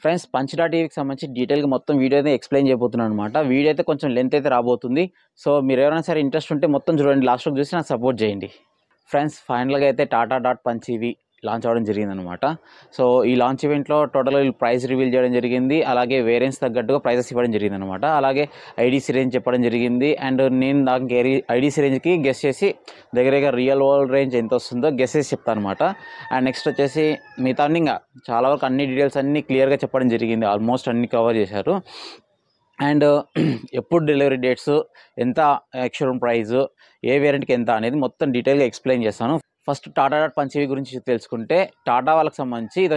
Friends punch టీవీకి సంబంధించి డీటెయిల్గా మొత్తం వీడియో అయితే ఎక్స్ప్లెయిన్ చేయబోతున్నాను అనమాట. వీడియో అయితే కొంచెం లెంత్ అయితే రాబోతుంది. సో మీరు ఎవరైనా సరే ఇంట్రెస్ట్ ఉంటే మొత్తం చూడండి, లాస్ట్ వరకు చూసి నాకు సపోర్ట్ చేయండి. ఫ్రెండ్స్ ఫైనల్గా అయితే Tata dot punch EV launch అవ్వడం జరిగిందనమాట. సో ఈ లాంచ్ ఈవెంట్లో టోటల్గా ప్రైస్ రివీల్ చేయడం జరిగింది, అలాగే వేరియంట్స్ తగ్గట్టుగా ప్రైజెస్ ఇవ్వడం జరిగిందనమాట. అలాగే ఐడీసీ రేంజ్ చెప్పడం జరిగింది. అండ్ నేను దానికి ఐడీసీ రేంజ్కి గెస్ చేసి దగ్గరగా రియల్ వరల్డ్ రేంజ్ ఎంత వస్తుందో గెస్ చేసి చెప్తాను అనమాట. అండ్ నెక్స్ట్ వచ్చేసి మిగతా ఇంకా చాలా వరకు అన్ని డీటెయిల్స్ అన్నీ క్లియర్గా చెప్పడం జరిగింది, ఆల్మోస్ట్ అన్ని కవర్ చేశారు. అండ్ ఎప్పుడు డెలివరీ డేట్స్, ఎంత ఎక్స్‌షోరూమ్ ప్రైజు, ఏ వేరియంట్కి ఎంత అనేది మొత్తం డీటెయిల్గా ఎక్స్ప్లెయిన్ చేస్తాను. First Tata dot punch EV గురించి తెలుసుకుంటే, టాటా వాళ్ళకి సంబంధించి ఇది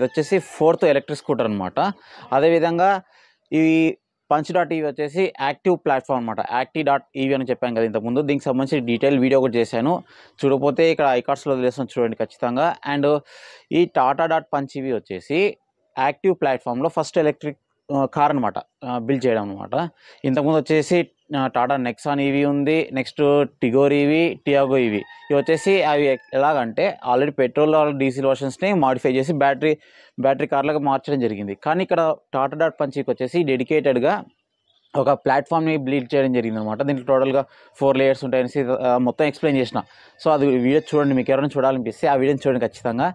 వచ్చేసి 4th ఎలక్ట్రిక్ స్కూటర్ అనమాట. అదేవిధంగా ఈ పంచ్ డాట్ ఈవీ వచ్చేసి యాక్టివ్ ప్లాట్ఫామ్ అనమాట. యాక్టివ్ డాట్ ఈవీ అని చెప్పాను కదా ఇంతకుముందు. దీనికి సంబంధించి డీటెయిల్ వీడియో కూడా చేశాను, చూడకపోతే ఇక్కడ ఐకార్డ్స్లో వదిలేస్తాను చూడండి ఖచ్చితంగా. అండ్ ఈ టాటా డాట్ పంచ్ ఈవీ వచ్చేసి యాక్టివ్ ప్లాట్ఫామ్లో ఫస్ట్ ఎలక్ట్రిక్ కార్ అనమాట, బిల్డ్ చేయడం అనమాట. ఇంతకుముందు వచ్చేసి టాటా నెక్సాన్ ఈవీ ఉంది, next Tigor EV, Tiago EV. ఇవి వచ్చేసి అవి ఎలాగంటే ఆల్రెడీ పెట్రోల్ డీజిల్ వర్షన్స్ని మాడిఫై చేసి బ్యాటరీ కార్లకు మార్చడం జరిగింది. కానీ ఇక్కడ టాటా డాట్ పంచ్కి వచ్చేసి డెడికేటెడ్గా ఒక ప్లాట్ఫామ్ని బిల్డ్ చేయడం జరిగింది అనమాట. దీంట్లో టోటల్గా 4 లేయర్స్ ఉంటాయనేసి మొత్తం ఎక్స్ప్లెయిన్ చేసిన. సో అది వీడియో చూడండి, మీకు ఎవరైనా చూడాలనిపిస్తే ఆ వీడియోని చూడండి ఖచ్చితంగా.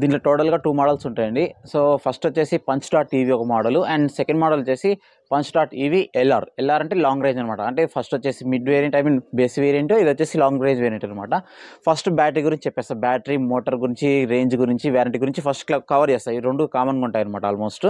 దీంట్లో టోటల్గా 2 మోడల్స్ ఉంటాయండి. సో ఫస్ట్ వచ్చేసి పంచ్ డాట్ ఈవీ ఒక మోడల్, అండ్ సెకండ్ మోడల్ వచ్చేసి punch dot EV LR. LR అంటే లాంగ్ రేంజ్ అనమాట. అంటే ఫస్ట్ వచ్చేసి మిడ్ వేరియంట్, బేస్ వేరియంట్, ఇది వచ్చేసి లాంగ్ రేంజ్ వేరియంట్ అనమాట. ఫస్ట్ బ్యాటరీ గురించి చెప్పేస్తా, బ్యాటరీ, మోటార్ గురించి, రేంజ్ గురించి, వారంటీ గురించి ఫస్ట్ కవర్ చేస్తాయి. ఈ 2 కామన్గా ఉంటాయి అనమాట ఆల్మోస్ట్.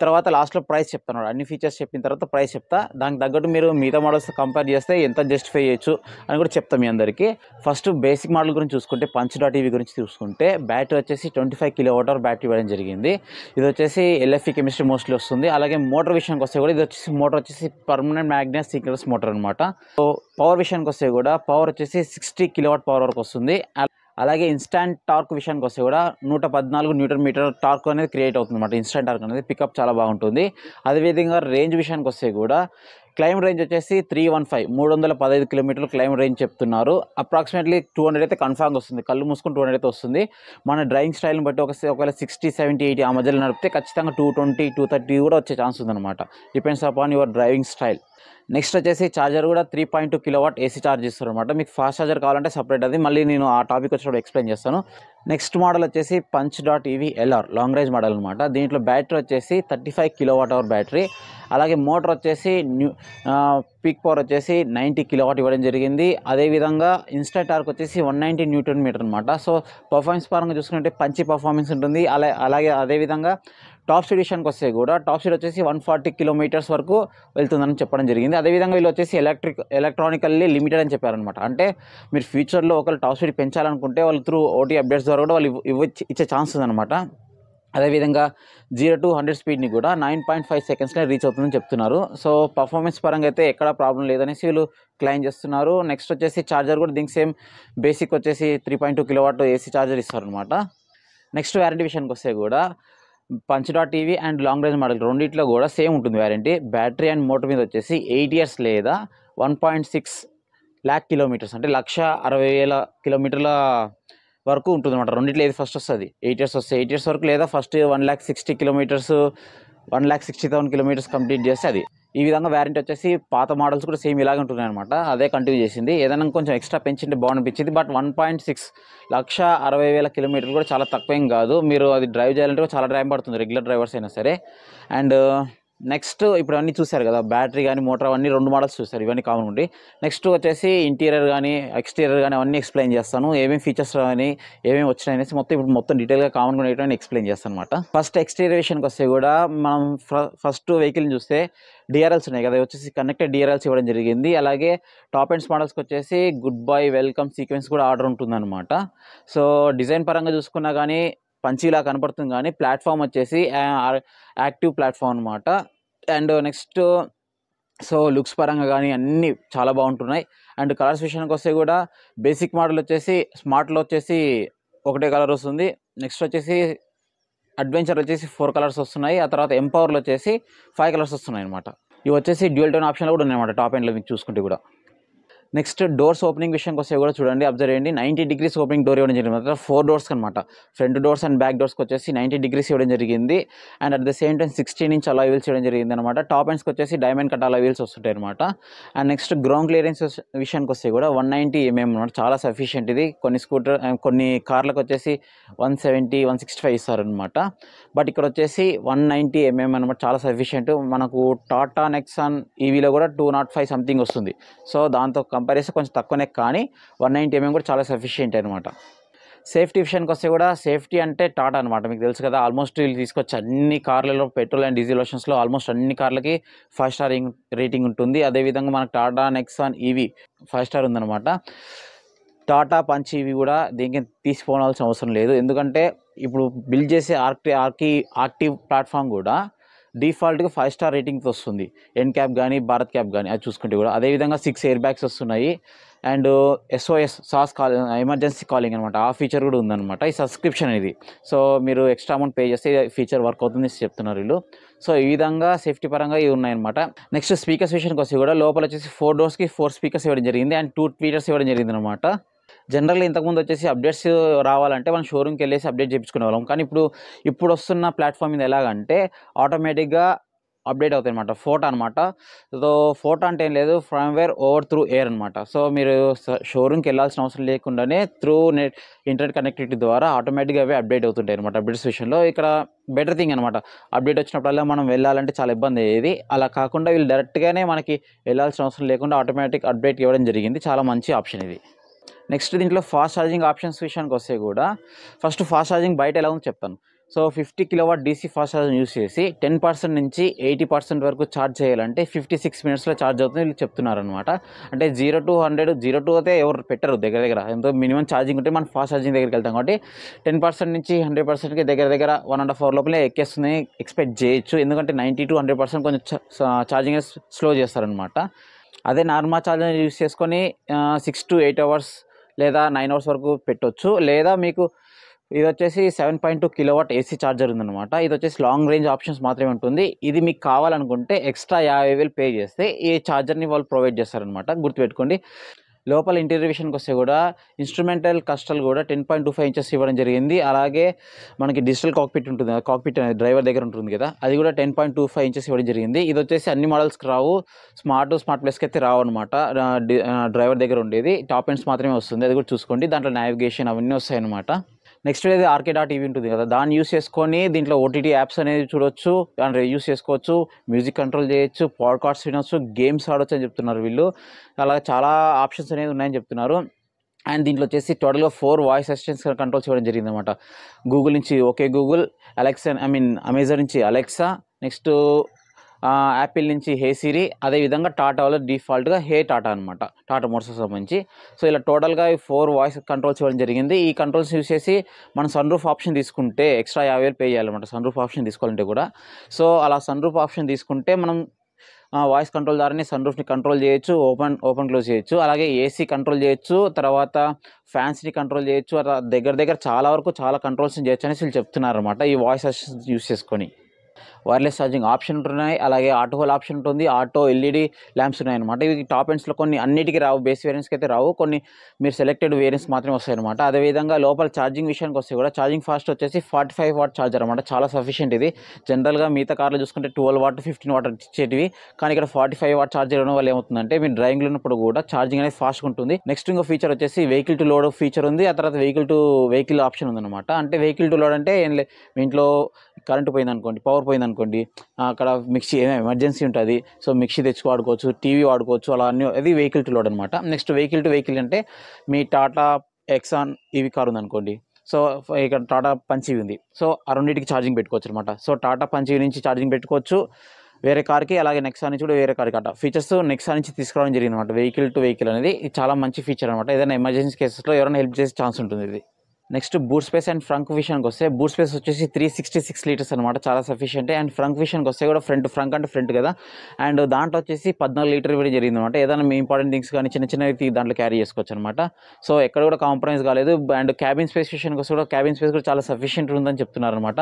తర్వాత లాస్ట్లో ప్రైస్ చెప్తాను, అన్ని ఫీచర్స్ చెప్పిన తర్వాత ప్రైస్ చెప్తా. దానికి తగ్గట్టు మీరు మిగతా మోడల్స్ కంపేర్ చేస్తే ఎంత జస్టిఫై చేయొచ్చు అని కూడా చెప్తాం మీ అందరికీ. ఫస్ట్ బేసిక్ మోడల్ గురించి చూసుకుంటే, పంచ్ డాట్ ఈవీ గురించి చూసుకుంటే, బ్యాటరీ వచ్చేసి 25 kWh బ్యాటరీ ఇవ్వడం జరిగింది. ఇది వచ్చేసి ఎల్ఎఫ్ఈ కెమిస్ట్రీ మోస్ట్లీ వస్తుంది. అలాగే మోటార్ విషయానికి వస్తే కూడా ఇది వచ్చేసి మోటార్ వచ్చేసి పర్మనెంట్ మ్యాగ్నెట్ సింక్రోనస్ మోటార్ అనమాట. సో పవర్ విషయానికి వస్తే కూడా పవర్ వచ్చేసి 60 kW పవర్ వరకు వస్తుంది. అలాగే ఇన్స్టాంట్ టార్క్ విషయానికి వస్తే కూడా 114 Nm టార్క్ అనేది క్రియేట్ అవుతుంది అనమాట. ఇన్స్టాంట్ టార్క్ అనేది పికప్ చాలా బాగుంటుంది. అదేవిధంగా రేంజ్ విషయానికి వస్తే కూడా క్లైమ్ రేంజ్ వచ్చేసి 315 కిలోమీటర్లు క్లైమ్ రేంజ్ చెప్తున్నారు. అప్రాక్సిమేట్లీ 200 అయితే కన్ఫామ్గా వస్తుంది, కళ్ళు మూసుకుని 200 అయితే వస్తుంది. మన డ్రైవింగ్ స్టైల్ని బట్టి ఒకవేళ 60, 70, 80 ఆ మధ్యలో నడిపితే ఖచ్చితంగా 220, 230 కూడా వచ్చే ఛాన్స్ ఉందన్నమాట. Depends upon your driving style. Next వచ్చేసి ఛార్జర్ కూడా 3.2 kW ఏసీ ఛార్జ్ ఇస్తారు అనమాట. మీకు ఫాస్ట్ ఛార్జర్ కావాలంటే సపరేట్, అది మళ్ళీ నేను ఆ టాపిక్ వచ్చినప్పుడు ఎక్స్ప్లెయిన్ చేస్తాను. నెక్స్ట్ మోడల్ వచ్చేసి punch dot EV LR long range model అనమాట. దీంట్లో బ్యాటరీ వచ్చేసి 35 kWh బ్యాటరీ. అలాగే మోటార్ వచ్చేసి పీక్ పవర్ వచ్చేసి 90 kW ఇవ్వడం జరిగింది. అదేవిధంగా ఇన్స్టాంట్ టార్క్ వచ్చేసి 190 Nm అనమాట. సో పర్ఫార్మెన్స్ పరంగా చూసుకుంటే పంచి పర్ఫార్మెన్స్ ఉంటుంది. అలాగే అదేవిధంగా టాప్ స్పీడ్ విషయానికి వస్తే కూడా టాప్ స్పీడ్ వచ్చేసి 140 km వరకు వెళ్తుందని చెప్పడం జరిగింది. అదేవిధంగా వీళ్ళు వచ్చేసి ఎలక్ట్రానికల్లీ లిమిటెడ్ అని చెప్పారనమాట. అంటే మీరు ఫ్యూచర్లో ఒకళ్ళు టాప్ స్పీడ్ పెంచాలనుకుంటే వాళ్ళు త్రూ ఓటీ అప్డేట్స్ ద్వారా కూడా వాళ్ళు ఇచ్చే ఛాన్స్ ఉందన్నమాట. అదేవిధంగా 0 to 100 స్పీడ్ని కూడా 9.5 సెకండ్స్లో రీచ్ అవుతుందని చెప్తున్నారు. సో పర్ఫార్మెన్స్ పరంగా అయితే ఎక్కడా ప్రాబ్లం లేదనేసి వీళ్ళు క్లెయిమ్ చేస్తున్నారు. నెక్స్ట్ వచ్చేసి ఛార్జర్ కూడా దీనికి సేమ్ బేసిక్ వచ్చేసి 3.2 kW ఏసీ ఛార్జర్ ఇస్తారనమాట. నెక్స్ట్ వారంటీ విషయానికి వస్తే కూడా punch dot EV and long range model రెండిట్లో కూడా సేమ్ ఉంటుంది వారంటీ. బ్యాటరీ అండ్ మోటార్ మీద వచ్చేసి 8 years లేదా 1.6 lakh kilometers అంటే 1,60,000 కిలోమీటర్ల వరకు ఉంటుంది అనమాట. రెండిట్లో ఏది ఫస్ట్ వస్తుంది, 8 years వస్తే 8 years వరకు, లేదా ఫస్ట్ 1,60,000 kilometers 1,60,000 kilometers కంప్లీట్ చేస్తే అది. ఈ విధంగా వారంటీ వచ్చేసి పాత మోడల్స్ కూడా సేమ్ ఇలాగే ఉంటున్నాయి అనమాట. అదే కంటిన్యూ చేసింది. ఏదైనా కొంచెం ఎక్స్ట్రా పెంచింటే బాగునిపించింది. బట్ 1.6 1,60,000 కిలోమీటర్లు కూడా చాలా తక్కువేం కాదు. మీరు అది డ్రైవ్ చేయాలంటే కూడా చాలా టైం పడుతుంది, రెగ్యులర్ డ్రైవర్స్ అయినా సరే. అండ్ నెక్స్ట్ ఇప్పుడు అన్నీ చూశారు కదా, బ్యాటరీ కానీ మోటార్ అన్నీ 2 మోడల్స్ చూస్తారు, ఇవన్నీ కామన్ ఉండి. నెక్స్ట్ వచ్చేసి ఇంటీరియర్ కానీ ఎక్స్టీరియర్ కానీ అవన్నీ ఎక్స్ప్లెయిన్ చేస్తాను. ఏమేమి ఫీచర్స్ కానీ ఏమేమి వచ్చినాయి అనేసి మొత్తం డీటెయిల్గా కామన్గా ఉండేటువంటి ఎక్స్ప్లెయిన్ చేస్తాను అనమాట. ఫస్ట్ ఎక్స్టీరియర్ విషయానికి వస్తే కూడా మనం ఫస్ట్ వెహికల్ని చూస్తే డిఆర్ఎల్స్ ఉన్నాయి కదా, వచ్చేసి కనెక్టెడ్ డిఆర్ఎల్స్ ఇవ్వడం జరిగింది. అలాగే టాప్ ఎండ్స్ మోడల్స్కి వచ్చేసి గుడ్ బై వెల్కమ్ సీక్వెన్స్ కూడా ఆర్డర్ ఉంటుందన్నమాట. సో డిజైన్ పరంగా చూసుకున్నా కానీ పంచీలా కనపడుతుంది, కానీ ప్లాట్ఫామ్ వచ్చేసి యాక్టివ్ ప్లాట్ఫామ్ అనమాట. అండ్ నెక్స్ట్ సో లుక్స్ పరంగా కానీ అన్నీ చాలా బాగుంటున్నాయి. అండ్ కలర్స్ విషయానికి వస్తే కూడా బేసిక్ మోడల్ వచ్చేసి స్మార్ట్లో వచ్చేసి ఒకటే కలర్ వస్తుంది. నెక్స్ట్ వచ్చేసి అడ్వెంచర్ వచ్చేసి 4 కలర్స్ వస్తున్నాయి. ఆ తర్వాత ఎంపవర్లో వచ్చేసి 5 కలర్స్ వస్తున్నాయి అనమాట. ఇవి వచ్చేసి డ్యూయల్ టోన్ ఆప్షన్లో కూడా ఉన్నాయన్నమాట టాప్ ఎండ్లో మీకు చూసుకుంటే కూడా. నెక్స్ట్ డోర్స్ ఓపెనింగ్ విషయానికి వస్తే కూడా చూడండి, అబ్జర్వ్ చేయండి, 90 డిగ్రీస్ ఓపెనింగ్ డోర్ ఇవ్వడం జరిగింది అనమాట. 4 డోర్స్ అనమాట. ఫ్రంట్ డోర్స్ అండ్ బ్యాక్ డోర్స్కి వచ్చేసి 90 డిగ్రీస్ ఇవ్వడం జరిగింది. And at the same time 16 inch అలా వీల్స్ ఇవ్వడం జరిగింది అనమాట. టాప్ ఎండ్స్కి వచ్చేసి డైమండ్ కట్ అలా వీల్స్ వస్తుంటాయి అనమాట. అండ్ నెక్స్ట్ గ్రౌండ్ క్లియరెన్స్ విషయానికి వస్తే కూడా 190 mm అనమాట. చాలా సఫిషియంట్ ఇది. కొన్ని కార్లకు వచ్చేసి 170, 165 ఇస్తారనమాట. బట్ ఇక్కడ వచ్చేసి 190 mm అనమాట. చాలా సఫిషియంట్. మనకు టాటా నెక్సాన్ ఈవీలో కూడా 205 సంథింగ్ వస్తుంది. సో దాంతో కంపారిజన్ కొంచెం తక్కువనే, కానీ 190 mm కూడా చాలా సఫిషియంట్ అనమాట. సేఫ్టీ విషయానికి వస్తే కూడా సేఫ్టీ అంటే టాటా అనమాట. మీకు తెలుసు కదా, ఆల్మోస్ట్ వీళ్ళు తీసుకొచ్చి అన్ని కార్లలో పెట్రోల్ అండ్ డీజిల్ వర్షన్స్లో ఆల్మోస్ట్ అన్ని కార్లకి 5 స్టార్ రేటింగ్ ఉంటుంది. అదేవిధంగా మనకు టాటా నెక్సాన్ ఈవీ 5 స్టార్ ఉందన్నమాట. టాటా పంచ్ ఈవీ కూడా దీనికి తీసిపోవాల్సిన అవసరం లేదు. ఎందుకంటే ఇప్పుడు బిల్డ్ చేసే ఆర్టివ్ ప్లాట్ఫామ్ కూడా డిఫాల్ట్గా 5 స్టార్ రేటింగ్తో వస్తుంది. ఎన్ క్యాప్ కానీ భారత్ క్యాప్ కానీ అది చూసుకుంటే కూడా. అదేవిధంగా 6 ఎయిర్ బ్యాగ్స్ వస్తున్నాయి. అండ్ SOS ఎమర్జెన్సీ కాలింగ్ అనమాట. ఆ ఫీచర్ కూడా ఉందన్నమాట. ఈ సబ్స్క్రిప్షన్ ఇది. సో మీరు ఎక్స్ట్రా అమౌంట్ పే చేస్తే ఫీచర్ వర్క్ అవుతుంది చెప్తున్నారు వీళ్ళు. సో ఈ విధంగా సేఫ్టీ పరంగా ఇవి ఉన్నాయన్నమాట. నెక్స్ట్ స్పీకర్స్ విషయానికి వస్తే కూడా లోపల వచ్చేసి 4 డోర్స్కి 4 స్పీకర్స్ ఇవ్వడం జరిగింది. అండ్ 2 ట్వీటర్స్ ఇవ్వడం జరిగింది అనమాట. జనరల్గా ఇంతకుముందు వచ్చేసి అప్డేట్స్ రావాలంటే మనం షోరూమ్కి వెళ్ళేసి అప్డేట్ చేయించుకునే వాళ్ళం. కానీ ఇప్పుడు వస్తున్న ప్లాట్ఫామ్ మీద ఎలాగంటే ఆటోమేటిక్గా అప్డేట్ అవుతాయి అనమాట. ఫోటో అనమాట. సో ఫోటో అంటే ఏం లేదు, ఫ్రమ్వేర్ ఓవర్ త్రూ ఎయిర్ అనమాట. సో మీరు షోరూమ్కి వెళ్ళాల్సిన అవసరం లేకుండానే త్రూ ఇంటర్నెట్ కనెక్టివిటీ ద్వారా ఆటోమేటిక్గా అవే అప్డేట్ అవుతుంటాయి అనమాట. అప్డేట్స్ విషయంలో ఇక్కడ బెటర్ థింగ్ అనమాట. అప్డేట్ వచ్చినప్పుడల్లా మనం వెళ్ళాలంటే చాలా ఇబ్బంది అయ్యేది. అలా కాకుండా వీళ్ళు డైరెక్ట్గానే మనకి వెళ్ళాల్సిన అవసరం లేకుండా ఆటోమేటిక్ అప్డేట్ ఇవ్వడం జరిగింది. చాలా మంచి ఆప్షన్ ఇది. నెక్స్ట్ దీంట్లో ఫాస్ట్ ఛార్జింగ్ ఆప్షన్స్ విషయానికి వస్తే కూడా ఫస్ట్ ఫాస్ట్ ఛార్జింగ్ బయట ఎలా ఉందో చెప్తాను. So 50 kW DC fast charging use చేసి 10% నుంచి 80% వరకు ఛార్జ్ చేయాలంటే 56 minutesలో ఛార్జ్ అవుతుంది వీళ్ళు చెప్తున్నారనమాట. అంటే 0 to 100, 0 to అయితే ఎవరు పెట్టరు దగ్గర ఎంతో మినిమం ఛార్జింగ్ ఉంటే మనం ఫాస్ట్ ఛార్జింగ్ దగ్గరికి వెళ్తాం. కాబట్టి 10% నుంచి 100%కి దగ్గర 1.5 hour లోపలే ఎక్కేస్తుంది ఎక్స్పెక్ట్ చేయొచ్చు. ఎందుకంటే 90 to 100% కొంచెం ఛార్జింగ్ స్లో చేస్తారనమాట. అదే నార్మల్ ఛార్జర్ యూస్ చేసుకొని 6 to 8 hours లేదా 9 hours వరకు పెట్టవచ్చు. లేదా మీకు ఇది వచ్చేసి 7.2 kW AC ఛార్జర్ ఉందన్నమాట. ఇది వచ్చేసి లాంగ్ రేంజ్ ఆప్షన్స్ మాత్రమే ఉంటుంది. ఇది మీకు కావాలనుకుంటే ఎక్స్ట్రా 50,000 పే చేస్తే ఈ ఛార్జర్ని వాళ్ళు ప్రొవైడ్ చేస్తారనమాట. గుర్తుపెట్టుకోండి. లోపల ఇంటీరియర్ విషయానికి వస్తే కూడా ఇన్స్ట్రుమెంటల్ కస్టల్ కూడా 10.25 inches ఇవ్వడం జరిగింది. అలాగే మనకి డిజిటల్ కాక్పిట్ ఉంటుంది, కాక్పిట్ అనేది డ్రైవర్ దగ్గర ఉంటుంది కదా, అది కూడా 10.25 inches ఇవ్వడం జరిగింది. ఇది వచ్చేసి అన్ని మోడల్స్కి రావు, స్మార్ట్ ప్లస్కి అయితే రావు అనమాట. డ్రైవర్ దగ్గర ఉండేది టాప్ ఎండ్స్ మాత్రమే వస్తుంది. అది కూడా చూసుకోండి. దాంట్లో నావిగేషన్ అవన్నీ వస్తాయి అనమాట. నెక్స్ట్ ఇది RK.EV ఉంటుంది కదా, దాన్ని యూస్ చేసుకొని దీంట్లో OTT యాప్స్ అనేది చూడొచ్చు, దాన్ని యూస్ చేసుకోవచ్చు, మ్యూజిక్ కంట్రోల్ చేయొచ్చు, పాడ్కాస్ట్ వినొచ్చు, గేమ్స్ ఆడొచ్చు అని చెప్తున్నారు వీళ్ళు. అలా చాలా ఆప్షన్స్ అనేది ఉన్నాయని చెప్తున్నారు. అండ్ దీంట్లో వచ్చేసి టోటల్గా 4 వాయిస్ అసిస్టెంట్స్ కంట్రోల్స్ ఇవ్వడం జరిగింది అనమాట. గూగుల్ నుంచి ఓకే గూగుల్, అమెజాన్ నుంచి అలెక్సా, నెక్స్ట్ యాపిల్ నుంచి హే సిరి, అదేవిధంగా టాటాలో డిఫాల్ట్గా హే టాటా అనమాట, టాటా మోటార్స్కి సంబంధించి. సో ఇలా టోటల్గా 4 వాయిస్ కంట్రోల్స్ ఇవ్వడం జరిగింది. ఈ కంట్రోల్స్ యూస్ చేసి మనం సన్ రూఫ్ ఆప్షన్ తీసుకుంటే ఎక్స్ట్రా 50,000 పే చేయాలన్నమాట సన్ రూఫ్ ఆప్షన్ తీసుకోవాలంటే కూడా. సో అలా సన్ రూఫ్ ఆప్షన్ తీసుకుంటే మనం వాయిస్ కంట్రోల్ ద్వారానే సన్ రూఫ్ని కంట్రోల్ చేయొచ్చు, ఓపెన్ క్లోజ్ చేయొచ్చు, అలాగే ఏసీ కంట్రోల్ చేయొచ్చు, తర్వాత ఫ్యాన్స్ని కంట్రోల్ చేయొచ్చు. అలా దగ్గర చాలా వరకు చాలా కంట్రోల్స్ని చేయొచ్చు అనేసి వీళ్ళు చెప్తున్నారు అనమాట ఈ వాయిస్ అసిస్టెంట్ యూస్ చేసుకొని. వైర్లెస్ ఛార్జింగ్ ఆప్షన్ ఉంటున్నాయి, అలాగే ఆటో హోల్ ఆప్షన్ ఉంటుంది, ఆటో LED ల్యాంప్స్ ఉన్నాయన్నమాట. ఇవి టాప్ ఎండ్స్లో కొన్ని అన్నిటికీ రావు, బేస్ వేరియంట్స్కి అయితే రావు, కొన్ని మీరు సెలెక్టెడ్ వేరియంట్స్ మాత్రమే వస్తాయన్నమాట. అదేవిధంగా లోపల ఛార్జింగ్ విషయానికి వస్తే కూడా ఛార్జింగ్ ఫాస్ట్ వచ్చేసి 45 watt ఛార్జర్ అనమాట. చాలా సఫిషియంట్ ఇది. జనరల్గా మిగతా కార్లో చూసుకుంటే 12 watt 15 watt ఇచ్చేటివి, కానీ ఇక్కడ 45 watt ఛార్జర్ ఇవ్వడం వల్ల ఏమవుతుందంటే మీరు డ్రైవింగ్లో ఉన్నప్పుడు కూడా ఛార్జింగ్ అనేది ఫాస్ట్గా ఉంటుంది. నెక్స్ట్ ఇంకో ఫీచర్ వచ్చేసి వెహికల్ టు లోడ్ ఫీచర్ ఉంది, ఆ తర్వాత వెహికల్ టు వెహికల్ ఆప్షన్ ఉందన్నమాట. అంటే వెహికల్ టు లోడ్ అంటే మీ ఇంట్లో కరెంట్ పోయిందనుకోండి, పవర్ పోయిందనుకోండి, అక్కడ మిక్సీ ఎమర్జెన్సీ ఉంటుంది, సో మిక్సీ తెచ్చి వాడుకోవచ్చు, టీవీ వాడుకోవచ్చు, అలా అన్నీ అది వెహికల్ టు లోడ్ అనమాట. నెక్స్ట్ వెహికల్ టు వెహికల్ అంటే మీ టాటా ఎక్సాన్ ఈవీ కార్ ఉందనుకోండి, సో ఇక్కడ టాటా పంచ్ ఈవీ ఉంది, సో ఆ రెండింటికి ఛార్జింగ్ పెట్టుకోవచ్చు అనమాట. సో టాటా పంచ్ ఈవీ నుంచి ఛార్జింగ్ పెట్టుకోవచ్చు వేరే కార్కి, అలాగే నెక్సా నుంచి కూడా వేరే కార్కి అట ఫీచర్స్ నెక్సా నుంచి తీసుకురావడం జరిగింది అనమాట. వెహికల్ టు వెహికల్ అనేది ఇది చాలా మంచి ఫీచర్ అనమాట. ఏదైనా ఎమర్జెన్సీ కేసెస్లో ఎవరైనా హెల్ప్ చేసే ఛాన్స్ ఉంటుంది ఇది. Next boot space and front విషయానికి వస్తే బూట్ స్పేస్ వచ్చేసి 366 లీటర్స్ అనమాట, చాలా సఫిషియంట్. అండ్ ఫ్రంట్ విషయానికి వస్తే కూడా ఫ్రంట్ అంటే ఫ్రంట్ కదా, అండ్ దాంట్లో వచ్చేసి 14 లీటర్ ఇవ్వడం జరిగింది అనమాట. ఏదైనా మీ ఇంపార్టెంట్ థింగ్స్ కానీ చిన్న చిన్నవి దాంట్లో క్యారీ చేసుకోవచ్చు అనమాట. సో ఎక్కడ కూడా కాంప్రమైజ్ కాలేదు. అండ్ క్యాబిన్ స్పేస్ విషయానికి వస్తే కూడా క్యాబిన్ స్పేస్ కూడా చాలా సఫిషియంట్ ఉందని చెప్తున్నారు అనమాట.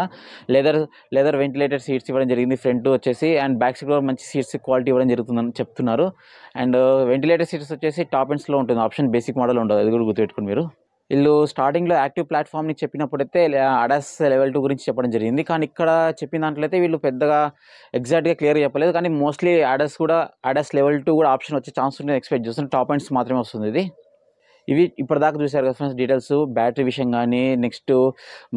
లెదర్ వెంటిలేటెడ్ సీట్స్ ఇవ్వడం జరిగింది ఫ్రంట్ వచ్చేసి, అండ్ బ్యాక్ సీట్ కూడా మంచి సీట్స్ క్వాలిటీ ఇవ్వడం జరుగుతుందని చెప్తున్నారు. అండ్ వెంటిలేటెడ్ సీట్స్ వచ్చేసి టాప్ ఎండ్స్లో ఉంటుంది ఆప్షన్, బేసిక్ మోడల్ ఉండదు, అది కూడా గుర్తుపెట్టుకుని మీరు. వీళ్ళు స్టార్టింగ్లో యాక్టివ్ ప్లాట్ఫామ్ని చెప్పినప్పుడైతే ADAS లెవెల్ 2 గురించి చెప్పడం జరిగింది, కానీ ఇక్కడ చెప్పిన దాంట్లో అయితే వీళ్ళు పెద్దగా ఎగ్జాక్ట్గా క్లియర్గా చెప్పలేదు. కానీ మోస్ట్లీ ADAS లెవెల్ 2 కూడా ఆప్షన్ వచ్చే ఛాన్స్ ఉంటుంది ఎక్స్పెక్ట్ చేస్తున్నాను. టాప్ ఎండ్స్ మాత్రమే వస్తుంది ఇది. ఇవి ఇప్పటిదాకా చూసారు కదా ఫ్రెండ్స్ డీటెయిల్స్, బ్యాటరీ విషయం కానీ, నెక్స్ట్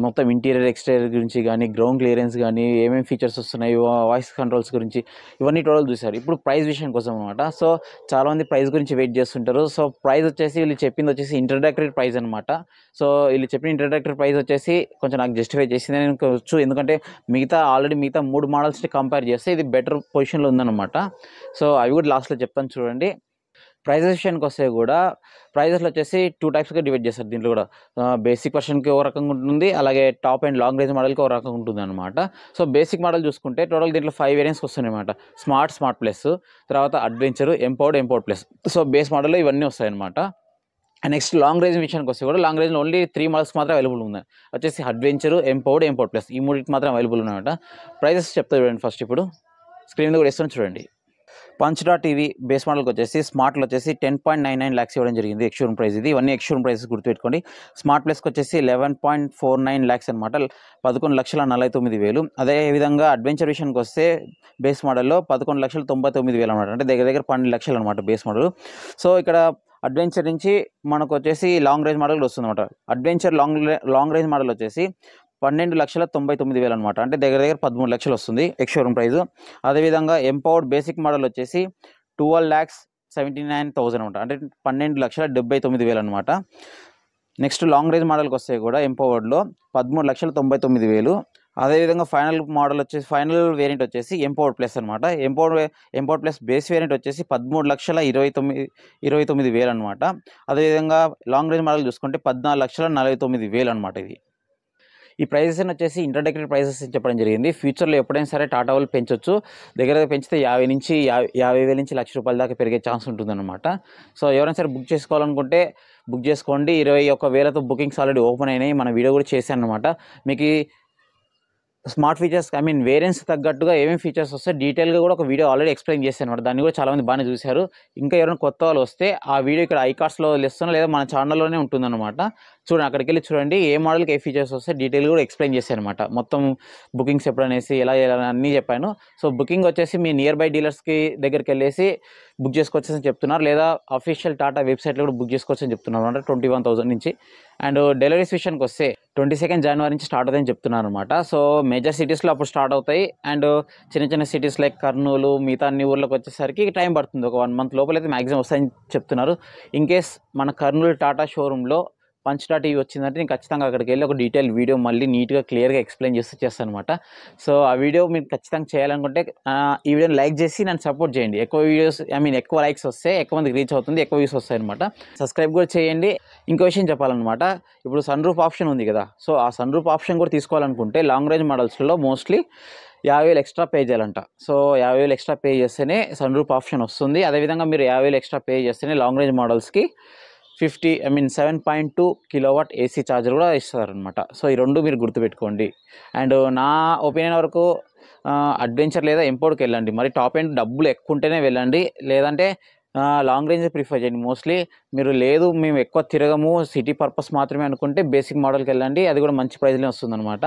మొత్తం ఇంటీరియర్ ఎక్స్టీరియర్ గురించి కానీ, గ్రౌండ్ క్లియరెన్స్ కానీ, ఏమేమి ఫీచర్స్ వస్తున్నాయి, వాయిస్ కంట్రోల్స్ గురించి, ఇవన్నీ టోటల్ చూసారు. ఇప్పుడు ప్రైస్ విషయం కోసం అనమాట. సో చాలామంది ప్రైస్ గురించి వెయిట్ చేస్తుంటారు. సో ప్రైస్ వచ్చేసి వీళ్ళు చెప్పింది వచ్చేసి ఇంట్రడక్టరీ ప్రైస్ అనమాట. సో వీళ్ళు చెప్పిన ఇంట్రడక్టరీ ప్రైస్ వచ్చేసి కొంచెం నాకు జస్టిఫై చేసింది అనుకోవచ్చు, ఎందుకంటే ఆల్రెడీ మిగతా 3 మోడల్స్ని కంపేర్ చేస్తే ఇది బెటర్ పొజిషన్లో ఉందన్నమాట. సో అవి కూడా లాస్ట్లో చెప్తాను చూడండి. ప్రైజెస్ విషయానికి వస్తే కూడా ప్రైజెస్లో వచ్చేసి 2 టైప్స్గా డివైడ్ చేస్తారు. దీంట్లో కూడా బేసిక్ వర్షన్కి ఒక రకంగా ఉంటుంది, అలాగే టాప్ అండ్ లాంగ్ రేంజ్ మోడల్కి ఒక రకంగా ఉంటుంది అనమాట. సో బేసిక్ మోడల్ చూసుకుంటే టోటల్ దీంట్లో 5 వేరియంట్స్ వస్తున్నాయి అనమాట. స్మార్ట్ ప్లస్, తర్వాత adventure, empowered plus. So base మోడల్లో ఇవన్నీ వస్తాయి అనమాట. అండ్ నెక్స్ట్ లాంగ్ రేంజ్ విషయానికి వస్తే కూడా లాంగ్ రేంజ్లో ఓన్లీ 3 మోడల్స్ మాత్రం అవైలబుల్ ఉన్నాయి, వచ్చేసి అడ్వెంచర్, ఎంపవర్డ్ ప్లస్, ఈ 3 మాత్రం అవైలబుల్ ఉన్నాయన్నమాట. ప్రైజెస్ చెప్తా చూడండి. ఫస్ట్ ఇప్పుడు స్క్రీన్ మీద కూడా ఇస్తాను చూడండి. పంచ్ డాట్ టీవీ బేస్ మోడల్కి వచ్చేసి స్మార్ట్లో వచ్చేసి 10.99 lakhs ఇవ్వడం జరిగింది ఎక్స్షోరూమ్ ప్రైస్. ఇది ఇవన్నీ ఎక్స్షోరూమ్ ప్రైసెస్ గుర్తుపెట్టుకోండి. స్మార్ట్ ప్లస్కి వచ్చేసి 11.49 lakhs అనమాట, 11,49,000. అదేవిధంగా అడ్వెంచర్ విషయానికి వస్తే బేస్ మోడల్లో 11,99,000 అనమాట, అంటే దగ్గర 12 లక్షలు అనమాట బేస్ మోడల్. సో ఇక్కడ అడ్వెంచర్ నుంచి మనకు వచ్చేసి లాంగ్ రేంజ్ మోడల్ వస్తుంది అనమాట. అడ్వెంచర్ లాంగ్ రేంజ్ మోడల్ వచ్చేసి 12,99,000 అనమాట, అంటే దగ్గర 13 లక్షలు వస్తుంది ఎక్స్షోరూమ్ ప్రైస్. అదేవిధంగా ఎంపవర్డ్ బేసిక్ మోడల్ వచ్చేసి 12,79,000 అనమాట, అంటే 12,79,000 అనమాట. నెక్స్ట్ లాంగ్ రేంజ్ మోడల్కి వస్తే కూడా ఎంపవర్డ్లో 13,99,000. అదేవిధంగా ఫైనల్ వేరియంట్ వచ్చేసి ఎంపవర్డ్ ప్లస్ అనమాట. ఎంపవర్డ్ ప్లస్ బేస్ వేరియంట్ వచ్చేసి 13,29,000 అనమాట. అదేవిధంగా లాంగ్ రేంజ్ మోడల్ చూసుకుంటే 14,49,000 అనమాట. ఈ ప్రైజెస్ వచ్చేసి ఇంట్రడక్టరీ ప్రైజెస్ చెప్పడం జరిగింది. ఫ్యూచర్లో ఎప్పుడైనా సరే టాటా వాళ్ళు పెంచవచ్చు, దగ్గర పెంచితే 50,000 నుంచి ₹1,00,000 దాకా పెరిగే ఛాన్స్ ఉంటుందన్నమాట. సో ఎవరైనా సరే బుక్ చేసుకోవాలనుకుంటే బుక్ చేసుకోండి. 21,000తో బుకింగ్స్ ఆల్రెడీ ఓపెన్ అయినాయి, మన వీడియో కూడా చేశాను అనమాట. మీకు స్మార్ట్ ఫీచర్స్ వేరియంట్స్ తగ్గట్టుగా ఏమేమి ఫీచర్స్ వస్తే డీటెయిల్గా కూడా ఒక వీడియో ఆల్రెడీ ఎక్స్ప్లెయిన్ చేశాను అనమాట. దాన్ని కూడా చాలామంది బాగానే చూశారు. ఇంకా ఎవరైనా కొత్త వాళ్ళు వస్తే ఆ వీడియో ఇక్కడ ఐకార్డ్స్లో వస్తున్నా లేదా మన ఛానల్లోనే ఉంటుందన్నమాట. చూడండి, అక్కడికి వెళ్ళి చూడండి ఏ మోడల్కి ఏ ఫీచర్స్ వస్తే డీటెయిల్గా కూడా ఎక్స్ప్లెయిన్ చేశాను అనమాట. మొత్తం బుకింగ్స్ ఎప్పుడనేసి ఎలా అన్నీ చెప్పాను. సో బుకింగ్ వచ్చేసి మీ నియర్ బై డీలర్స్కి దగ్గరికి వెళ్ళేసి బుక్ చేసుకోవచ్చని చెప్తున్నారు, లేదా అఫీషియల్ టాటా వెబ్సైట్లో కూడా బుక్ చేసుకోవచ్చని చెప్తున్నారు అంటే 21,000 నుంచి. అండ్ డెలివరీస్ విషయానికి వస్తే 22 జనవరి నుంచి స్టార్ట్ అవుతాయని చెప్తున్నారు అనమాట. సో మేజర్ సిటీస్లో అప్పుడు స్టార్ట్ అవుతాయి, అండ్ చిన్న సిటీస్ లైక్ కర్నూలు, మిగతా అన్ని ఊర్లకు వచ్చేసరికి టైం పడుతుంది, ఒక 1 month లోపల అయితే మ్యాక్సిమం వస్తాయని చెప్తున్నారు. ఇన్ కేస్ మన కర్నూలు టాటా షోరూంలో పంచ్ డాట్ టీవీ వచ్చిందంటే నేను ఖచ్చితంగా అక్కడికి వెళ్ళి ఒక డీటెయిల్ వీడియో మళ్ళీ నీట్గా క్లియర్గా ఎక్స్ప్లెయిన్ చేస్తాను అనమాట. సో ఆ వీడియో మీరు ఖచ్చితంగా చేయాలనుకుంటే ఈ వీడియోని లైక్ చేసి నన్ను సపోర్ట్ చేయండి. ఎక్కువ లైక్స్ వస్తే ఎక్కువ మందికి రీచ్ అవుతుంది, ఎక్కువ వ్యూస్ వస్తాయి అనమాట. సబ్స్క్రైబ్ కూడా చేయండి. ఇంకో విషయం చెప్పాలన్నమాట, ఇప్పుడు సన్ రూఫ్ ఆప్షన్ ఉంది కదా, సో ఆ సన్ రూఫ్ ఆప్షన్ కూడా తీసుకోవాలనుకుంటే లాంగ్ రేంజ్ మోడల్స్లో మోస్ట్లీ 50,000 ఎక్స్ట్రా పే చేయాలంట. సో 50,000 ఎక్స్ట్రా పే చేస్తేనే సన్ రూఫ్ ఆప్షన్ వస్తుంది. అదేవిధంగా మీరు 50,000 ఎక్స్ట్రా పే చేస్తేనే లాంగ్ రేంజ్ మోడల్స్కి 7.2 కిలోవాట్ ఏసీ ఛార్జర్ కూడా ఇస్తారనమాట. సో ఈ రెండు మీరు గుర్తుపెట్టుకోండి. అండ్ నా ఒపీనియన్ వరకు అడ్వెంచర్ లేదా ఎంపోర్డ్కి వెళ్ళండి. మరి టాప్ ఎండ్ డబ్బులు ఎక్కువ ఉంటేనే వెళ్ళండి, లేదంటే లాంగ్ రేంజ్ ప్రిఫర్ చేయండి. మోస్ట్లీ మీరు మేము ఎక్కువ తిరగము, సిటీ పర్పస్ మాత్రమే అనుకుంటే బేసిక్ మోడల్కి వెళ్ళండి, అది కూడా మంచి ప్రైస్లో వస్తుందన్నమాట.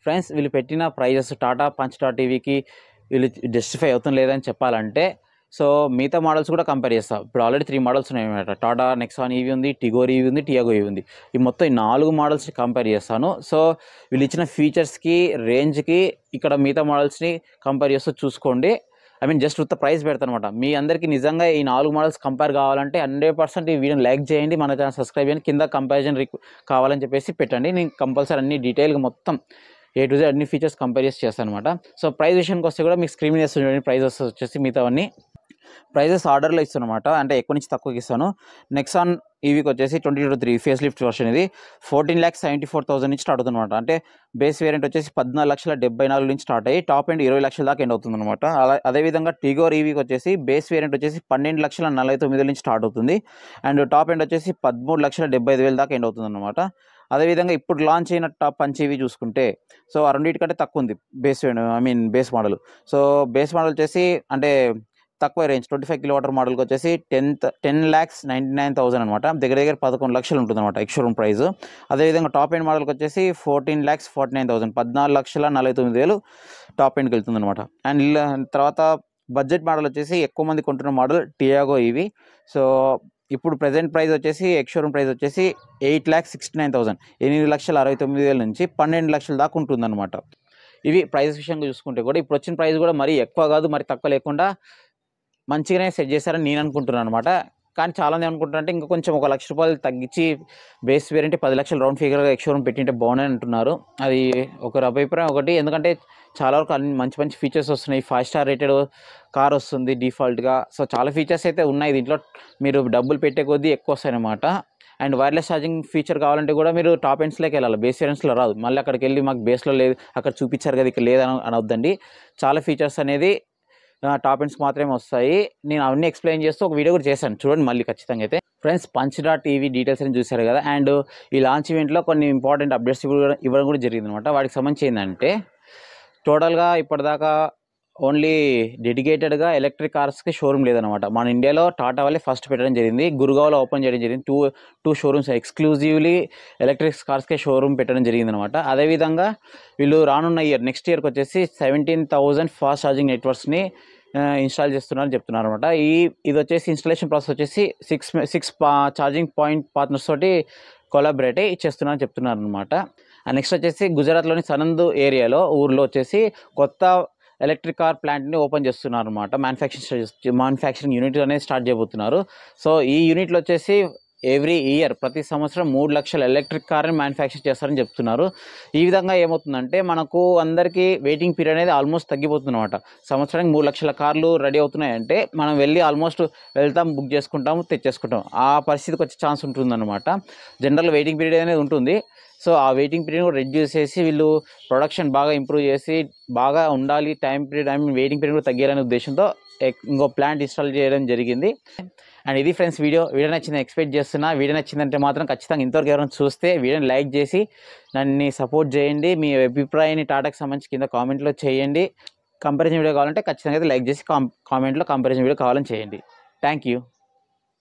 ఫ్రెండ్స్, వీళ్ళు పెట్టిన ప్రైజెస్ టాటా పంచ్ డాట్ టీవీకి వీళ్ళు జస్టిఫై అవుతుంది లేదని చెప్పాలంటే, సో మిగతా మోడల్స్ కూడా కంపేర్ చేస్తాం. ఇప్పుడు ఆల్రెడీ 3 మోడల్స్ ఉన్నాయన్నమాట. టాటా నెక్సాన్ ఈవీ ఉంది, టిగోర్ ఈవీ ఉంది, టియాగో ఈవీ ఉంది. ఈ మొత్తం ఈ 4 మోడల్స్ని కంపేర్ చేస్తాను. సో వీళ్ళు ఇచ్చిన ఫీచర్స్కి, రేంజ్కి ఇక్కడ మిగతా మోడల్స్ని కంపేర్ చేస్తూ చూసుకోండి. జస్ట్ ఉత్త ప్రైస్ పెడతాను అనమాట. మీ అందరికీ నిజంగా ఈ 4 మోడల్స్ కంపేర్ కావాలంటే 100% ఈ వీడియోని లైక్ చేయండి, మన ఛానల్ సబ్స్క్రైబ్ చేయండి, కింద కంపారిజన్ కావాలని చెప్పేసి పెట్టండి. నేను కంపల్సరీ అన్ని డీటెయిల్గా మొత్తం A to Z అన్ని ఫీచర్స్ కంపేర్ చేసి చేస్తాను అనమాట. సో ప్రైస్ విషయానికి వస్తే కూడా మీకు స్క్రీన్ చేస్తుంది ప్రైజెస్ వచ్చేసి మిగతావన్నీ. ప్రైజెస్ ఆర్డర్లో ఇస్తాను అనమాట, అంటే ఎక్కువ నుంచి తక్కువకి ఇస్తాను. నెక్సాన్ ఈవీకి వచ్చేసి 2023 ఫేస్ లిఫ్ట్ వర్షన్ ఇది 14,74,000 నుంచి స్టార్ట్ అవుతుంది అనమాట. అంటే బేస్ వేరియంట్ వచ్చేసి 14,74,000 నుంచి స్టార్ట్ అయ్యి టాప్ ఎండ్ 20 లక్షల దాకా ఎండ్ అవుతుంది అనమాట. అదేవిధంగా టిగోర్ ఈవీకి వచ్చేసి బేస్ వేరియంట్ వచ్చేసి 12,49,000 నుంచి స్టార్ట్ అవుతుంది అండ్ టాప్ ఎండ్ వచ్చేసి 13,75,000 దాకా ఎండ్ అవుతుంది అనమాట. అదేవిధంగా ఇప్పుడు లాంచ్ అయిన టాప్ పంచ్ ఈవీ చూసుకుంటే సో ఆ రెండింటికంటే తక్కువ ఉంది base model. So base model వచ్చేసి అంటే తక్కువ రేంజ్ 25 కిలోవాటర్ మోడల్కి వచ్చేసి 10,99,000 అనమాట, దగ్గర 11 లక్షలు ఉంటుంది అనమాట ఎక్స్షోరూమ్ ప్రైస్. అదేవిధంగా టాప్ ఎండ్ మోడల్కి వచ్చేసి 14,49,000 14,49,000 టాప్ ఎండ్కి వెళ్తుంది అనమాట. అండ్ తర్వాత బడ్జెట్ మోడల్ వచ్చేసి ఎక్కువ మంది కొంటున్న మోడల్ టియాగో ఈవీ. సో ఇప్పుడు ప్రెజెంట్ ప్రైస్ వచ్చేసి ఎక్స్షోరూమ్ ప్రైస్ వచ్చేసి 8,69,000 8,69,000 నుంచి 12 లక్షల దాకా ఉంటుందన్నమాట. ఇవి ప్రైస్ విషయంగా చూసుకుంటే కూడా ఇప్పుడు వచ్చిన ప్రైస్ కూడా మరీ ఎక్కువ కాదు, మరి తక్కువ లేకుండా మంచిగానే సెట్ చేశారని నేను అనుకుంటున్నాను అనమాట. కానీ చాలామంది అనుకుంటారంటే ఇంకా కొంచెం 1 లక్ష రూపాయలు తగ్గించి బేస్ వేరియంట్ 10 లక్షలు రౌండ్ ఫిగర్గా ఎక్స్షోరూమ్ పెట్టింటే బాగుందని అంటున్నారు. అది ఒకరి అభిప్రాయం ఒకటి, ఎందుకంటే చాలా వరకు అన్ని మంచి మంచి ఫీచర్స్ వస్తున్నాయి. 5 స్టార్ రేటెడ్ కార్ వస్తుంది డిఫాల్ట్గా. సో చాలా ఫీచర్స్ అయితే ఉన్నాయి దీంట్లో, మీరు డబ్బులు పెట్టే కొద్దీ ఎక్కువ వస్తాయి అనమాట. అండ్ వైర్లెస్ ఛార్జింగ్ ఫీచర్ కావాలంటే కూడా మీరు టాప్ ఎండ్స్లోకి వెళ్ళాలి, బేస్ వేరియంట్స్లో రాదు. మళ్ళీ అక్కడికి వెళ్ళి మాకు బేస్లో లేదు, అక్కడ చూపించారు కదా ఇక్కడ లేదని అనవద్దండి. చాలా ఫీచర్స్ అనేది టాప్ ఎండ్స్కి మాత్రమే వస్తాయి. నేను అవన్నీ ఎక్స్ప్లెయిన్ చేస్తూ ఒక వీడియో కూడా చేశాను, చూడండి మళ్ళీ ఖచ్చితంగా. అయితే ఫ్రెండ్స్ punch.ev డీటెయిల్స్ అని చూశారు కదా, అండ్ ఈ లాంచ్ ఈవెంట్లో కొన్ని ఇంపార్టెంట్ అప్డేట్స్ ఇవ్వడం కూడా జరిగింది అనమాట. వాటికి సంబంధించి ఏంటంటే టోటల్గా ఇప్పటిదాకా ఓన్లీ డెడికేటెడ్గా ఎలక్ట్రిక్ కార్స్కి షోరూమ్ లేదనమాట. మన ఇండియాలో టాటా వాళ్ళే ఫస్ట్ పెట్టడం జరిగింది, గురుగావ్లో ఓపెన్ చేయడం జరిగింది. టూ షోరూమ్స్ ఎక్స్క్లూజివ్లీ ఎలక్ట్రిక్ కార్స్కే షోరూమ్ పెట్టడం జరిగింది అనమాట. అదేవిధంగా వీళ్ళు రానున్న నెక్స్ట్ ఇయర్కి వచ్చేసి 17,000 ఫాస్ట్ ఛార్జింగ్ నెట్వర్క్స్ని ఇన్స్టాల్ చేస్తున్నారని చెప్తున్నారు అనమాట. ఇది వచ్చేసి ఇన్స్టాలేషన్ ప్రాసెస్ వచ్చేసి సిక్స్ ఛార్జింగ్ పాయింట్ పార్ట్నర్స్ తోటి కొలాబరేట్ చేస్తున్నారని చెప్తున్నారు అనమాట. నెక్స్ట్ వచ్చేసి గుజరాత్లోని సనంద్ ఊర్లో వచ్చేసి కొత్త ఎలక్ట్రిక్ కార్ ప్లాంట్ని ఓపెన్ చేస్తున్నారు అనమాట. మ్యానుఫ్యాక్చరింగ్ యూనిట్ అనేది స్టార్ట్ చేయబోతున్నారు. సో ఈ యూనిట్లో వచ్చేసి ఎవ్రీ ఇయర్ ప్రతి సంవత్సరం 3 లక్షల ఎలక్ట్రిక్ కార్ని మ్యానుఫ్యాక్చర్ చేస్తారని చెప్తున్నారు. ఈ విధంగా ఏమవుతుందంటే మనకు అందరికీ వెయిటింగ్ పీరియడ్ అనేది ఆల్మోస్ట్ తగ్గిపోతుంది అనమాట. సంవత్సరానికి 3 లక్షల కార్లు రెడీ అవుతున్నాయంటే మనం వెళ్ళి ఆల్మోస్ట్ వెళ్తాం, బుక్ చేసుకుంటాము, తెచ్చేసుకుంటాం. ఆ పరిస్థితికి వచ్చే ఛాన్స్ ఉంటుందన్నమాట. జనరల్ వెయిటింగ్ పీరియడ్ అనేది ఉంటుంది. సో ఆ వెయిటింగ్ పీరియడ్ కూడా రెడ్యూస్ చేసి వీళ్ళు ప్రొడక్షన్ బాగా ఇంప్రూవ్ చేసి బాగా ఉండాలి, వెయిటింగ్ పీరియడ్ కూడా తగ్గాలనే ఉద్దేశంతో ఇంకో ప్లాంట్ ఇన్స్టాల్ చేయడం జరిగింది. అండ్ ఇది ఫ్రెండ్స్ వీడియో నచ్చిందని ఎక్స్పెక్ట్ చేస్తున్నా. వీడియో నచ్చిందంటే మాత్రం ఖచ్చితంగా ఇంతవరకు ఎవరైనా చూస్తే వీడియోని లైక్ చేసి నన్ను సపోర్ట్ చేయండి. మీ అభిప్రాయాన్ని టాటాకి సంబంధించి కింద కామెంట్లో చేయండి. కంపారిజన్ వీడియో కావాలంటే ఖచ్చితంగా అయితే లైక్ చేసి కామెంట్లో కంపారిజన్ వీడియో కావాలని చేయండి. Thank you.